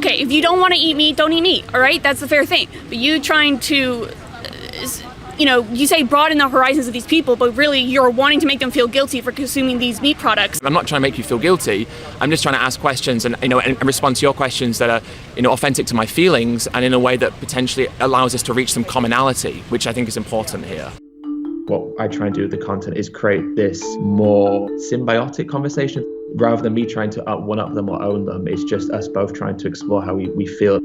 okay, if you don't want to eat meat, don't eat meat, all right? That's the fair thing. But you trying to, you say broaden the horizons of these people, but really you're wanting to make them feel guilty for consuming these meat products. I'm not trying to make you feel guilty. I'm just trying to ask questions and respond to your questions that are, authentic to my feelings and in a way that potentially allows us to reach some commonality, which I think is important here. What I try and do with the content is create this more symbiotic conversation. Rather than me trying to one-up them or own them, it's just us both trying to explore how we feel.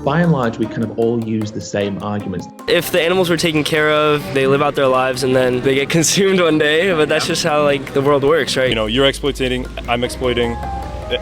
By and large, we kind of all use the same arguments. If the animals were taken care of, they live out their lives and then they get consumed one day, but that's just how the world works, right? You're exploiting, I'm exploiting,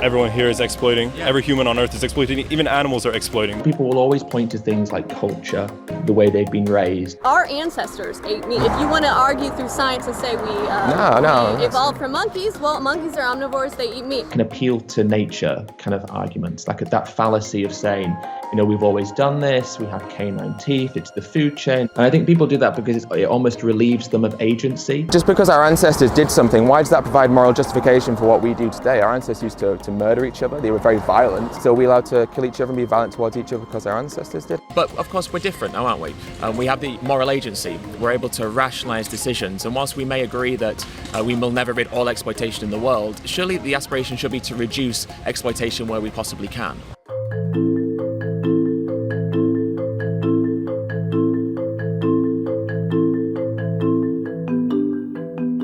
everyone here is exploiting, every human on Earth is exploiting, even animals are exploiting. People will always point to things like culture, the way they've been raised. Our ancestors ate meat. If you want to argue through science and say we evolved from monkeys, well, monkeys are omnivores, they eat meat. Can appeal to nature kind of arguments, like that fallacy of saying, we've always done this, we have canine teeth, it's the food chain. And I think people do that because it almost relieves them of agency. Just because our ancestors did something, why does that provide moral justification for what we do today? Our ancestors used to murder each other, they were very violent. So are we allowed to kill each other and be violent towards each other because our ancestors did? But of course we're different now, aren't we? We have the moral agency, we're able to rationalise decisions, and whilst we may agree that we will never rid all exploitation in the world, surely the aspiration should be to reduce exploitation where we possibly can.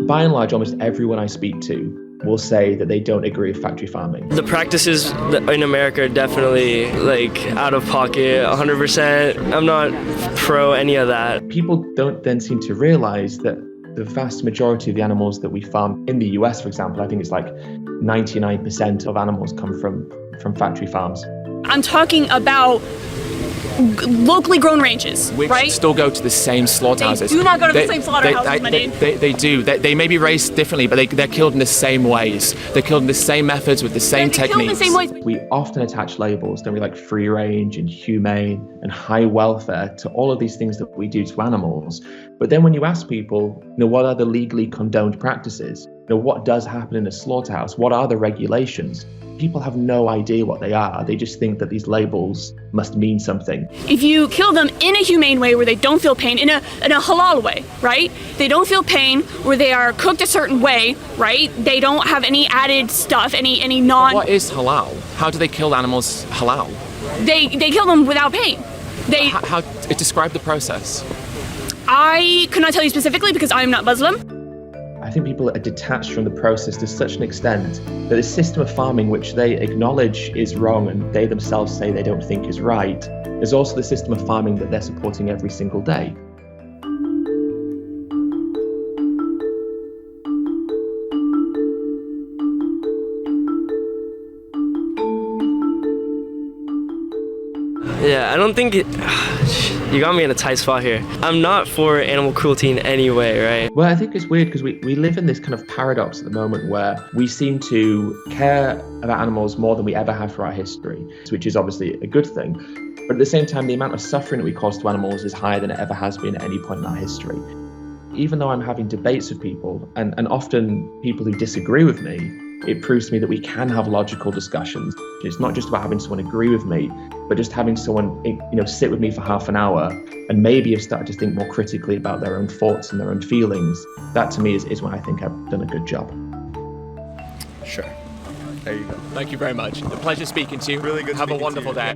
By and large, almost everyone I speak to will say that they don't agree with factory farming. The practices in America are definitely out of pocket, 100%. I'm not pro any of that. People don't then seem to realize that the vast majority of the animals that we farm in the US, for example, I think it's 99% of animals come from factory farms. I'm talking about locally grown ranges, which right? still go to the same slaughterhouses. They do not go to the same slaughterhouses, my dude. They do. They may be raised differently, but they're killed in the same ways. They're killed in the same methods with the same techniques. Killed in the same ways. We often attach labels, don't we, like free range and humane and high welfare to all of these things that we do to animals. But then when you ask people, what are the legally condoned practices? What does happen in a slaughterhouse? What are the regulations? People have no idea what they are. They just think that these labels must mean something. If you kill them in a humane way where they don't feel pain, in a halal way, right? They don't feel pain, where they are cooked a certain way, right? They don't have any added stuff, any non... What is halal? How do they kill animals halal? They kill them without pain. How describe the process? I could not tell you specifically because I am not Muslim. I think people are detached from the process to such an extent that the system of farming, which they acknowledge is wrong and they themselves say they don't think is right, is also the system of farming that they're supporting every single day. Yeah, I don't think you got me in a tight spot here. I'm not for animal cruelty in any way, right? Well, I think it's weird because we live in this kind of paradox at the moment where we seem to care about animals more than we ever have for our history, which is obviously a good thing. But at the same time, the amount of suffering that we cause to animals is higher than it ever has been at any point in our history. Even though I'm having debates with people, and often people who disagree with me, it proves to me that we can have logical discussions. It's not just about having someone agree with me, but just having someone, sit with me for half an hour and maybe have started to think more critically about their own thoughts and their own feelings. That to me is when I think I've done a good job. Sure. There you go. Thank you very much. A pleasure speaking to you. Really good. Have a wonderful day.